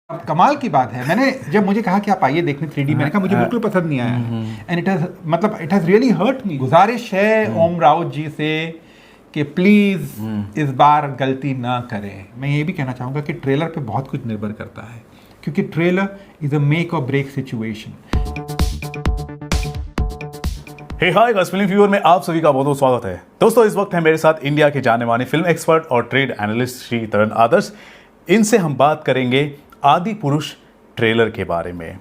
अब कमाल की बात है, मैंने जब मुझे कहा कि आप आइए देखने 3D, मैंने कहा मुझे बिल्कुल पसंद नहीं आया and it has really hurt me. गुजारिश है ओम राउत जी से कि प्लीज इस बार गलती ना करें। मैं ये भी कहना चाहूँगा कि ट्रेलर पे बहुत कुछ निर्भर करता है, क्योंकि ट्रेलर इज अ मेक और ब्रेक सिचुएशन। हे हाय गाइस, फिल्म व्यूअर में आप सभी का बहुत बहुत स्वागत है। दोस्तों, इस वक्त है मेरे साथ इंडिया के जाने माने फिल्म एक्सपर्ट और ट्रेड एनालिस्ट श्री तरण आदर्श। इनसे हम बात करेंगे आदि पुरुष ट्रेलर के बारे में।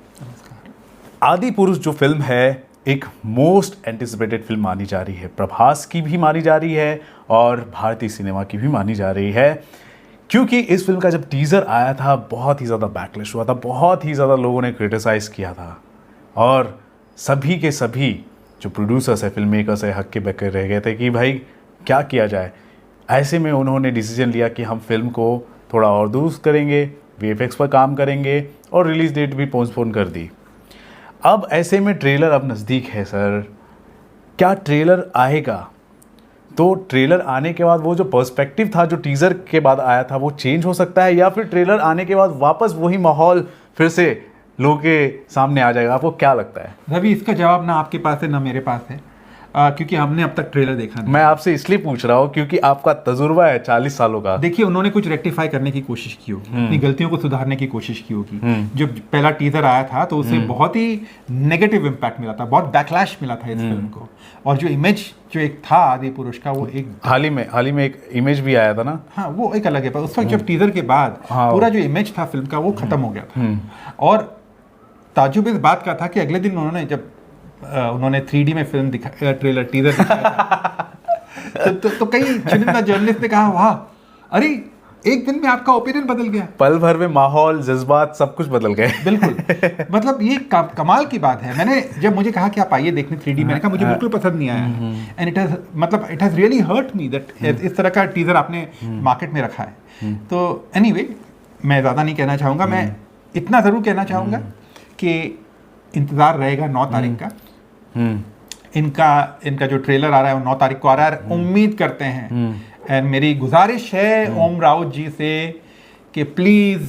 आदि पुरुष जो फिल्म है, एक मोस्ट एंटिसिपेटेड फिल्म मानी जा रही है। प्रभास की भी मानी जा रही है और भारतीय सिनेमा की भी मानी जा रही है, क्योंकि इस फिल्म का जब टीज़र आया था बहुत ही ज़्यादा बैकलैश हुआ था, बहुत ही ज़्यादा लोगों ने क्रिटिसाइज़ किया था और सभी के सभी जो प्रोड्यूसर्स है, फिल्म मेकर्स है, हक्के बक्के रह गए थे कि भाई क्या किया जाए। ऐसे में उन्होंने डिसीजन लिया कि हम फिल्म को थोड़ा और दुरुस्त करेंगे, वीएफएक्स पर काम करेंगे और रिलीज़ डेट भी पोस्टपोन कर दी। अब ऐसे में ट्रेलर अब नज़दीक है सर, क्या ट्रेलर आएगा? तो ट्रेलर आने के बाद वो जो पर्सपेक्टिव था जो टीज़र के बाद आया था वो चेंज हो सकता है, या फिर ट्रेलर आने के बाद वापस वही माहौल फिर से लोगों के सामने आ जाएगा? आपको क्या लगता है? रवि, इसका जवाब ना आपके पास है ना मेरे पास है, क्योंकि हमने अब तक ट्रेलर देखा नहीं। मैं आपसे इसलिए पूछ रहा हूँ क्योंकि आपका तजुर्बा है 40 सालों का। देखिए, उन्होंने कुछ रेक्टिफाई करने की कोशिश की होगी, अपनी गलतियों को सुधारने की कोशिश की होगी। जब पहला टीजर आया था तो उससे बहुत ही नेगेटिव इम्पैक्ट मिला था, बहुत बैकलैश मिला था इस फिल्म को। और जो इमेज जो एक था आदि पुरुष का, वो एक हाल ही में एक इमेज भी आया था ना। हाँ, वो एक अलग है, पर उस वक्त जब टीजर के बाद पूरा जो इमेज था फिल्म का वो खत्म हो गया था। और ताजुब इस बात का था कि अगले दिन उन्होंने जब उन्होंने 3D में फिल्म ट्रेलर टीजर दिखाया तो कई चुनिंदा जर्नलिस्ट ने कहा, वाह, अरे एक दिन में आपका ओपिनियन बदल गया। पल भर में माहौल, जज्बात सब कुछ बदल गए। बिल्कुल। मतलब ये कमाल की बात है। मैंने जब मुझे कहा कि आप आइए देखने 3D, मैंने कहा मुझे बिल्कुल पसंद नहीं आया and it has really hurt me that इस तरह का टीजर आपने मार्केट में रखा है। तो एनीवे, मैं ज़्यादा नहीं कहना चाहूँगा, मैं इतना ज़रूर कहना चाहूँगा कि इंतज़ार रहेगा 9 तारीख का। इनका जो ट्रेलर आ रहा है वो 9 तारीख को आ रहा है। उम्मीद करते हैं एंड मेरी गुजारिश है ओम राउत जी से कि प्लीज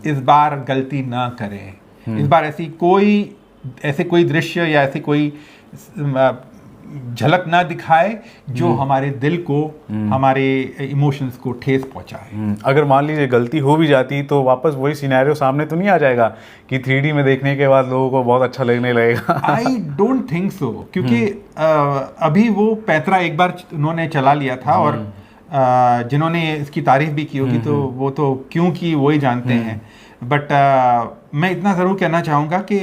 इस बार गलती ना करें। इस बार ऐसे कोई दृश्य या ऐसे कोई झलक ना दिखाए जो हमारे दिल को, हमारे इमोशंस को ठेस पहुंचाए। अगर मान लीजिए गलती हो भी जाती तो वापस वही सिनेरियो सामने तो नहीं आ जाएगा कि 3D में देखने के बाद लोगों को बहुत अच्छा लगने लगेगा? आई डोंट थिंक सो, क्योंकि अभी वो पैतरा एक बार उन्होंने चला लिया था और जिन्होंने इसकी तारीफ भी की होगी तो वो तो क्यों की वो ही जानते हैं। बट मैं इतना ज़रूर कहना चाहूँगा कि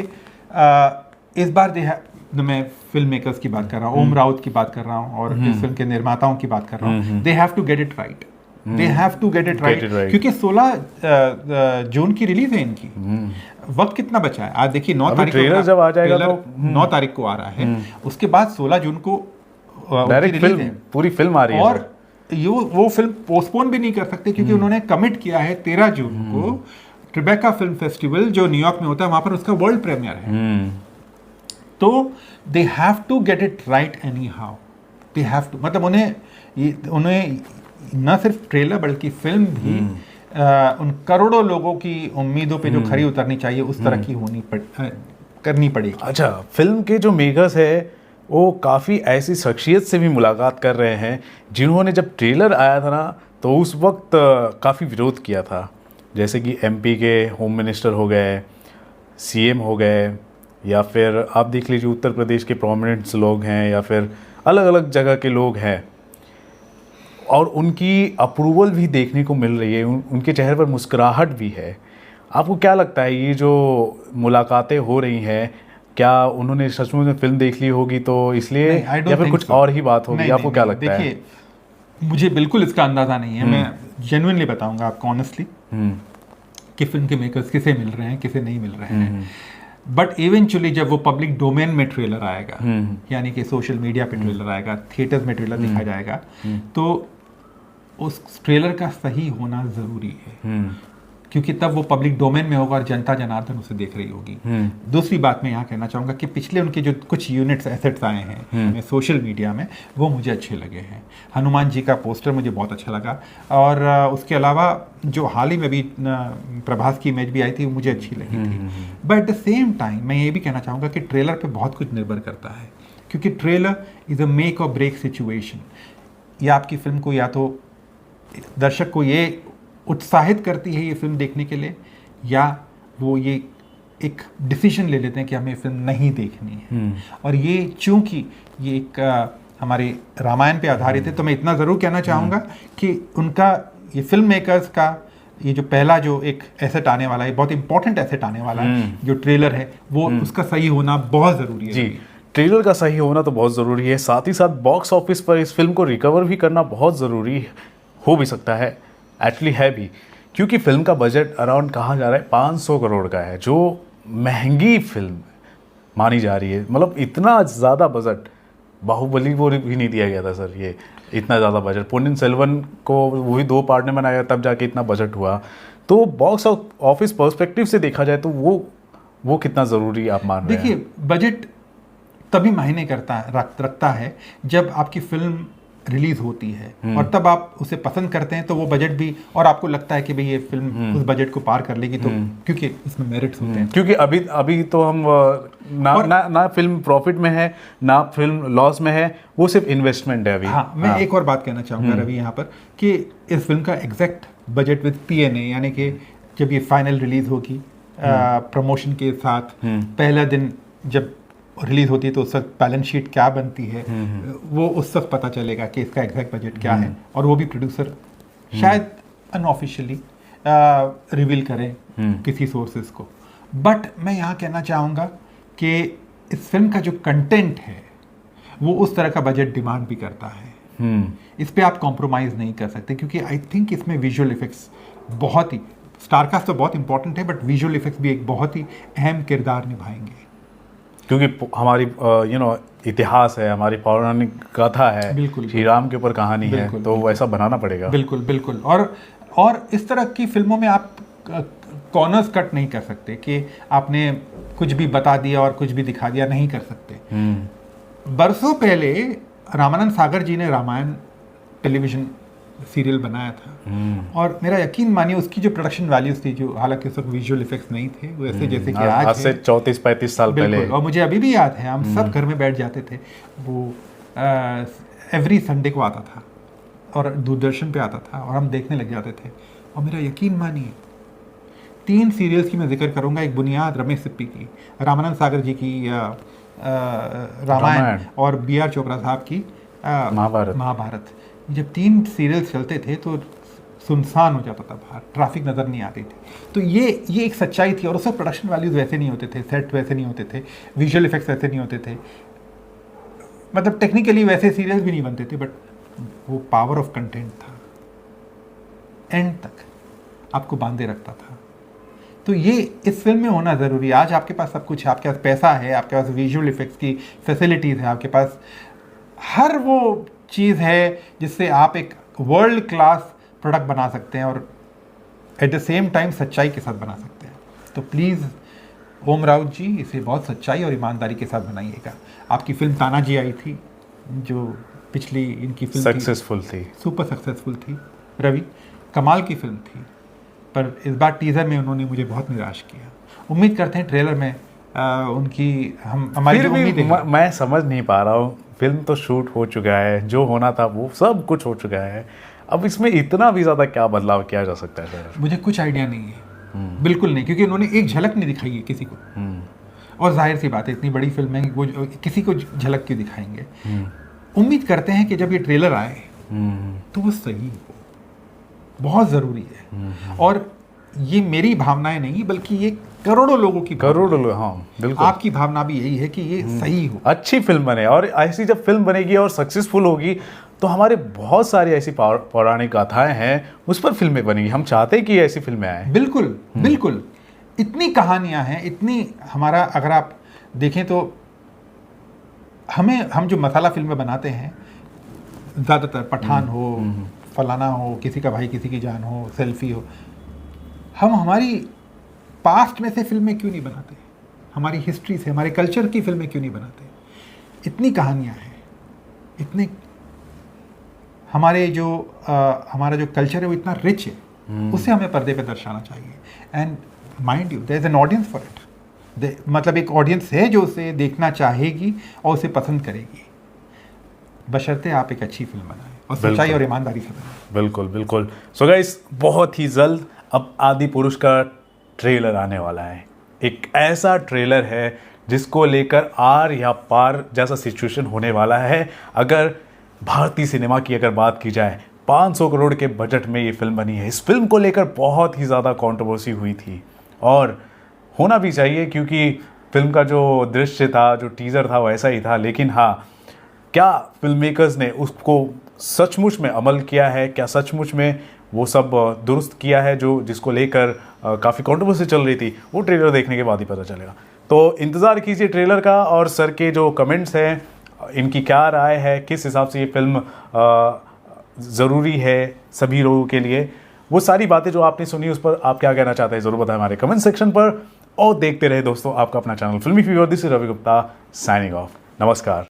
इस बार मैं फिल्म मेकर्स की बात कर रहा हूँ, ओम राउत की बात कर रहा हूँ और इस फिल्म के निर्माताओं की बात कर रहा हूँ। They have to get it right, they have to get it right, क्योंकि 16 जून की रिलीज है इनकी। वक्त कितना बचा है? आज देखिए 9 तारीख ट्रेलर जब आ जाएगा तो 9 तारीख को आ रहा है, उसके बाद 16 जून को डायरेक्ट फिल्म, पूरी फिल्म आ रही है। और वो फिल्म पोस्टपोन भी नहीं कर सकते, क्योंकि उन्होंने कमिट किया है 13 जून को ट्रिबेका फिल्म फेस्टिवल जो न्यूयॉर्क में होता है, वहां पर उसका वर्ल्ड प्रीमियर है। तो they have to get it right anyhow, they have to, मतलब उन्हें न सिर्फ ट्रेलर बल्कि फिल्म भी उन करोड़ों लोगों की उम्मीदों पे जो खरी उतरनी चाहिए उस तरह की करनी पड़ेगी। अच्छा, फिल्म के जो मेकर्स है वो काफ़ी ऐसी शख्सियत से भी मुलाकात कर रहे हैं जिन्होंने जब ट्रेलर आया था ना तो उस वक्त काफ़ी विरोध किया था, जैसे कि एमपी के होम मिनिस्टर हो गए, सीएम हो गए, या फिर आप देख लीजिए उत्तर प्रदेश के प्रोमिनेंट्स लोग हैं, या फिर अलग अलग जगह के लोग हैं, और उनकी अप्रूवल भी देखने को मिल रही है, उनके चेहरे पर मुस्कुराहट भी है। आपको क्या लगता है ये जो मुलाकातें हो रही हैं, क्या उन्होंने सचमुच में फिल्म देख ली होगी तो इसलिए, या फिर कुछ और ही बात होगी? आपको क्या लगता है? देखिए, मुझे बिल्कुल इसका अंदाज़ा नहीं है। मैं जेन्युइनली बताऊंगा आपको ऑनेस्टली कि फिल्म के मेकर्स किसे मिल रहे हैं, किसे नहीं मिल रहे हैं। बट इवेंचुअली जब वो पब्लिक डोमेन में ट्रेलर आएगा, यानी कि सोशल मीडिया पे ट्रेलर आएगा, थिएटर्स में ट्रेलर दिखाया जाएगा, तो उस ट्रेलर का सही होना ज़रूरी है। क्योंकि तब वो पब्लिक डोमेन में होगा और जनता जनार्दन उसे देख रही होगी। दूसरी बात मैं यहाँ कहना चाहूँगा कि पिछले उनके जो कुछ यूनिट्स एसेट्स आए हैं सोशल मीडिया में, वो मुझे अच्छे लगे हैं। हनुमान जी का पोस्टर मुझे बहुत अच्छा लगा, और उसके अलावा जो हाल ही में भी प्रभास की इमेज भी आई थी वो मुझे अच्छी लगी थी। But at the same time मैं ये भी कहना चाहूँगा कि ट्रेलर पर बहुत कुछ निर्भर करता है, क्योंकि ट्रेलर इज़ अ मेक और ब्रेक सिचुएशन। या आपकी फिल्म को, या तो दर्शक को ये उत्साहित करती है ये फिल्म देखने के लिए, या वो ये एक डिसीजन ले लेते हैं कि हमें फिल्म नहीं देखनी है। और ये चूंकि ये एक हमारे रामायण पे आधारित है, तो मैं इतना ज़रूर कहना चाहूँगा कि उनका ये फिल्म मेकर्स का ये जो पहला जो एक एसेट आने वाला है, बहुत इंपॉर्टेंट एसेट आने वाला है, जो ट्रेलर है, वो उसका सही होना बहुत ज़रूरी है। जी, ट्रेलर का सही होना तो बहुत ज़रूरी है, साथ ही साथ बॉक्स ऑफिस पर इस फिल्म को रिकवर भी करना बहुत ज़रूरी हो भी सकता है, एक्चुअली है भी, क्योंकि फिल्म का बजट अराउंड कहा जा रहा है 500 करोड़ का है, जो महंगी फिल्म मानी जा रही है। मतलब इतना ज़्यादा बजट बाहुबली को भी नहीं दिया गया था सर, ये इतना ज़्यादा बजट। पोन्निइन सेल्वन को वही 2 पार्ट में बनाया तब जाके इतना बजट हुआ। तो बॉक्स ऑफिस पर्सपेक्टिव से देखा जाए तो वो कितना ज़रूरी आप मान रहे हैं? देखिए, बजट तभी मायने रखता है जब आपकी फिल्म रिलीज होती है और तब आप उसे पसंद करते हैं, तो वो बजट भी, और आपको लगता है कि भाई ये फिल्म उस बजट को पार कर लेगी, तो क्योंकि इसमें मेरिट्स होते हैं। क्योंकि अभी तो हम ना फिल्म प्रॉफिट में है, ना फिल्म लॉस में है, वो सिर्फ इन्वेस्टमेंट है अभी। हाँ, मैं एक और बात कहना चाहूँगा रवि यहाँ पर, कि इस फिल्म का एग्जैक्ट बजट विद PNA, यानी कि जब ये फाइनल रिलीज होगी प्रमोशन के साथ, पहला दिन जब रिलीज होती है, तो उस वक्त बैलेंस शीट क्या बनती है, वो उस वक्त पता चलेगा कि इसका एग्जैक्ट बजट क्या है, और वो भी प्रोड्यूसर शायद अनऑफिशियली रिवील करें किसी सोर्सेज को। बट मैं यहाँ कहना चाहूँगा कि इस फिल्म का जो कंटेंट है वो उस तरह का बजट डिमांड भी करता है। इस पे आप कॉम्प्रोमाइज़ नहीं कर सकते, क्योंकि आई थिंक इसमें विजुअल इफेक्ट्स बहुत ही, स्टारकास्ट तो बहुत इंपॉर्टेंट है, बट विजुअल इफेक्ट्स भी एक बहुत ही अहम किरदार निभाएंगे, क्योंकि हमारी इतिहास है, हमारी पौराणिक गाथा है, बिल्कुल, श्री राम के ऊपर कहानी है, तो वैसा बनाना पड़ेगा। बिल्कुल बिल्कुल। और इस तरह की फिल्मों में आप कॉर्नर्स कट नहीं कर सकते कि आपने कुछ भी बता दिया और कुछ भी दिखा दिया, नहीं कर सकते। बरसों पहले रामानंद सागर जी ने रामायण टेलीविजन सीरियल बनाया था, और मेरा यकीन मानिए उसकी जो प्रोडक्शन वैल्यूज थी, जो हालांकि उस वक्त विजुअल इफेक्ट्स नहीं थे वैसे जैसे कि आज से 34-35 साल पहले, और मुझे अभी भी याद है, हम सब घर में बैठ जाते थे, वो एवरी संडे को आता था और दूरदर्शन पे आता था, और हम देखने लग जाते थे। और मेरा यकीन मानिए 3 सीरियल्स की मैं जिक्र करूंगा। एक बुनियाद रमेश सिप्पी की, रामानंद सागर जी की रामायण, और BR चोपड़ा साहब की महाभारत। जब 3 सीरियल्स चलते थे तो सुनसान हो जाता था बाहर, ट्रैफिक नज़र नहीं आती थी। तो ये एक सच्चाई थी, और उस वक्त प्रोडक्शन वैल्यूज वैसे नहीं होते थे, सेट वैसे नहीं होते थे, विजुअल इफेक्ट्स वैसे नहीं होते थे, मतलब टेक्निकली वैसे सीरियल्स भी नहीं बनते थे, बट वो पावर ऑफ कंटेंट था, एंड तक आपको बांधे रखता था। तो ये इस फिल्म में होना ज़रूरी है। आज आपके पास सब कुछ है, आपके पास पैसा है, आपके पास विजुअल इफेक्ट्स की फैसिलिटीज़ है, आपके पास हर वो चीज़ है जिससे आप एक वर्ल्ड क्लास प्रोडक्ट बना सकते हैं, और एट द सेम टाइम सच्चाई के साथ बना सकते हैं। तो प्लीज़ ओम राउत जी, इसे बहुत सच्चाई और ईमानदारी के साथ बनाइएगा। आपकी फिल्म तानाजी आई थी, जो पिछली इनकी फिल्म सक्सेसफुल थी, सुपर सक्सेसफुल थी, रवि कमाल की फिल्म थी, पर इस बार टीज़र में उन्होंने मुझे बहुत निराश किया। उम्मीद करते हैं ट्रेलर में उनकी हमारी जो उम्मीद है, मैं समझ नहीं पा रहा हूँ। फिल्म तो शूट हो चुका है, जो होना था वो सब कुछ हो चुका है, अब इसमें इतना भी ज़्यादा क्या बदलाव किया जा सकता है सर? मुझे कुछ आइडिया नहीं है, बिल्कुल नहीं, क्योंकि उन्होंने एक झलक नहीं दिखाई है किसी को, और जाहिर सी बात है इतनी बड़ी फिल्म है, वो किसी को झलक क्यों दिखाएंगे। उम्मीद करते हैं कि जब ये ट्रेलर आए तो वो सही हो, बहुत ज़रूरी है। और ये मेरी भावनाएं नहीं, बल्कि ये करोड़ों लोगों की, हाँ बिल्कुल, आपकी भावना भी यही है कि ये सही हो, अच्छी फिल्म बने। और ऐसी जब फिल्म बनेगी और सक्सेसफुल होगी, तो हमारे बहुत सारी ऐसी पौराणिक गाथाएं हैं, उस पर फिल्में बनेगी। हम चाहते हैं कि ऐसी फिल्में आएँ। बिल्कुल बिल्कुल, इतनी कहानियां हैं, इतनी हमारा, अगर आप देखें तो हम जो मसाला फिल्में बनाते हैं, ज़्यादातर पठान हो, फलाना हो, किसी का भाई किसी की जान हो, सेल्फी हो, हम हमारी पास्ट में से फिल्में क्यों नहीं बनाते, हमारी हिस्ट्री से, हमारे कल्चर की फिल्में क्यों नहीं बनाते? इतनी कहानियाँ हैं, इतने हमारे जो हमारा जो कल्चर है वो इतना रिच है, उसे हमें पर्दे पे दर्शाना चाहिए। And mind you there is an audience for it, मतलब एक ऑडियंस है जो उसे देखना चाहेगी और उसे पसंद करेगी, बशर्ते आप एक अच्छी फिल्म बनाएं और सच्चाई और ईमानदारी से बनाएं। बिल्कुल बिल्कुल। सो गाइस, बहुत ही जल्द अब आदि पुरुष का ट्रेलर आने वाला है। एक ऐसा ट्रेलर है जिसको लेकर आर या पार जैसा सिचुएशन होने वाला है। अगर भारतीय सिनेमा की अगर बात की जाए, 500 करोड़ के बजट में ये फिल्म बनी है। इस फिल्म को लेकर बहुत ही ज़्यादा कंट्रोवर्सी हुई थी और होना भी चाहिए, क्योंकि फिल्म का जो दृश्य था, जो टीज़र था, वो ऐसा ही था। लेकिन हाँ, क्या फिल्म मेकर्स ने उसको सचमुच में अमल किया है, क्या सचमुच में वो सब दुरुस्त किया है जो जिसको लेकर काफ़ी कंट्रोवर्सी चल रही थी, वो ट्रेलर देखने के बाद ही पता चलेगा। तो इंतज़ार कीजिए ट्रेलर का। और सर के जो कमेंट्स हैं, इनकी क्या राय है, किस हिसाब से ये फिल्म ज़रूरी है सभी लोगों के लिए, वो सारी बातें जो आपने सुनी उस पर आप क्या कहना चाहते हैं ज़रूर बताएं हमारे कमेंट सेक्शन पर। और देखते रहे दोस्तों आपका अपना channel Filmi fever. This is Ravi Gupta signing off. नमस्कार।